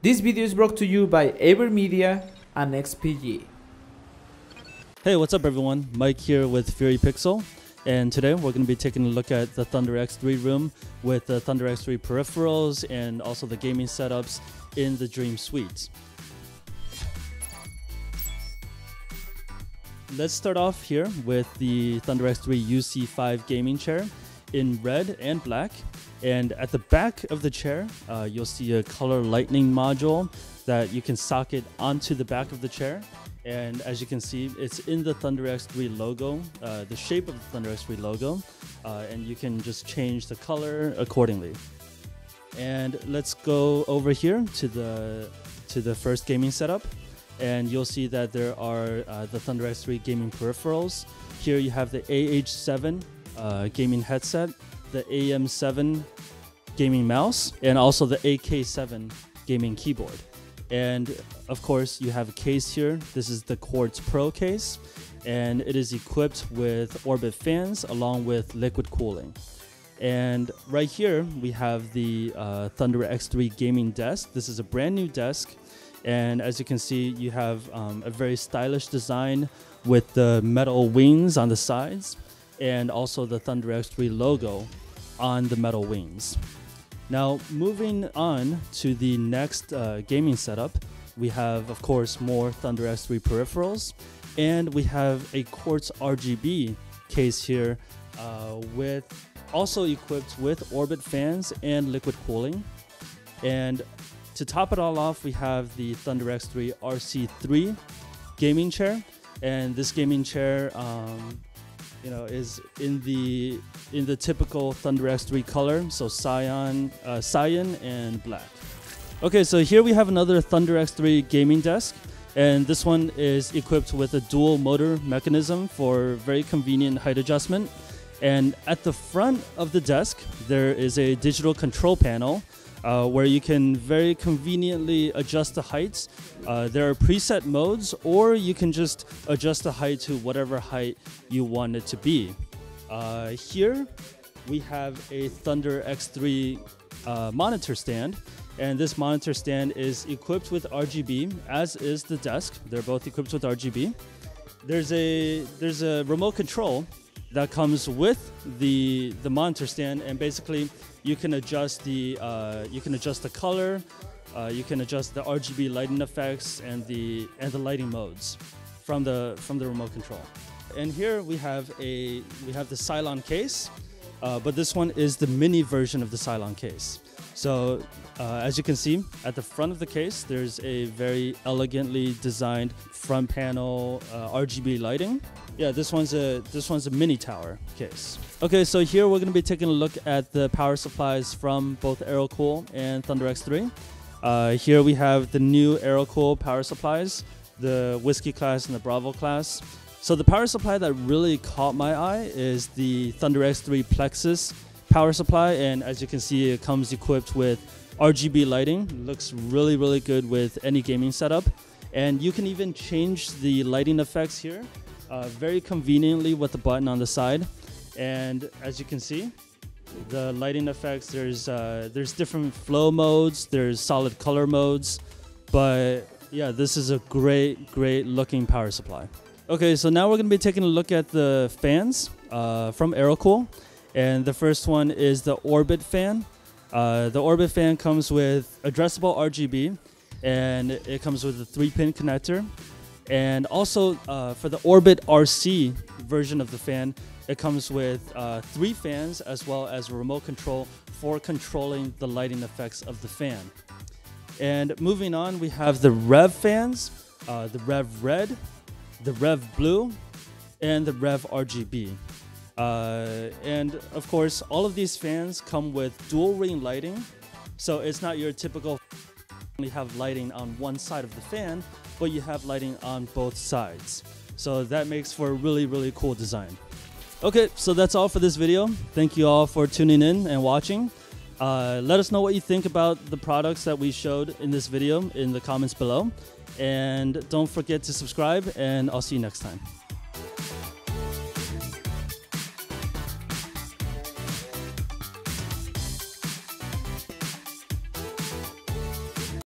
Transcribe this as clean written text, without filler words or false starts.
This video is brought to you by AverMedia and XPG. Hey, what's up everyone? Mike here with Fury Pixel, and today we're going to be taking a look at the ThunderX3 room with the ThunderX3 peripherals and also the gaming setups in the Dream Suite. Let's start off here with the ThunderX3 UC5 gaming chair in red and black. And at the back of the chair, you'll see a color lightning module that you can socket onto the back of the chair. And as you can see, it's in the ThunderX3 logo, the shape of the ThunderX3 logo, and you can just change the color accordingly. And let's go over here to the first gaming setup, and you'll see that there are the ThunderX3 gaming peripherals. Here you have the AH7 gaming headset, the AM7 gaming mouse, and also the AK7 gaming keyboard. And of course you have a case here. This is the Quartz Pro case, and it is equipped with Orbit fans along with liquid cooling. And right here we have the ThunderX3 gaming desk. This is a brand new desk, and as you can see, you have a very stylish design with the metal wings on the sides and also the ThunderX3 logo on the metal wings. Now, moving on to the next gaming setup, we have, of course, more ThunderX3 peripherals, and we have a Quartz RGB case here with also equipped with Orbit fans and liquid cooling. And to top it all off, we have the ThunderX3 RC3 gaming chair, and this gaming chair is in the typical ThunderX3 color, so cyan and black. Okay, so here we have another ThunderX3 gaming desk, and this one is equipped with a dual motor mechanism for very convenient height adjustment. And at the front of the desk, there is a digital control panel where you can very conveniently adjust the heights. There are preset modes, or you can just adjust the height to whatever height you want it to be. Here we have a ThunderX3 monitor stand, and this monitor stand is equipped with RGB, as is the desk. They're both equipped with RGB. There's a remote control that comes with the monitor stand, and basically you can adjust the color, you can adjust the RGB lighting effects and the lighting modes from the remote control. And here we have the Cylon case, but this one is the mini version of the Cylon case. So as you can see, at the front of the case, there's a very elegantly designed front panel RGB lighting. Yeah, this one's a mini tower case. Okay, so here we're going to be taking a look at the power supplies from both AeroCool and ThunderX3. Here we have the new AeroCool power supplies, the Whiskey class and the Bravo class. So the power supply that really caught my eye is the ThunderX3 Plexus power supply, and as you can see, it comes equipped with RGB lighting. It looks really, really good with any gaming setup, and you can even change the lighting effects here very conveniently with the button on the side. And as you can see, the lighting effects, there's different flow modes, there's solid color modes, but yeah, this is a great looking power supply. Okay, so now we're going to be taking a look at the fans from AeroCool, and the first one is the Orbit fan. The Orbit fan comes with addressable RGB, and it comes with a 3-pin connector. And also for the Orbit RC version of the fan, it comes with 3 fans as well as a remote control for controlling the lighting effects of the fan. And moving on, we have the Rev fans, the Rev Red, the Rev Blue, and the Rev RGB. And of course, all of these fans come with dual ring lighting, so it's not your typical only have lighting on one side of the fan, but you have lighting on both sides. So that makes for a really cool design. Okay, so that's all for this video. Thank you all for tuning in and watching. Let us know what you think about the products that we showed in this video in the comments below. And don't forget to subscribe, and I'll see you next time.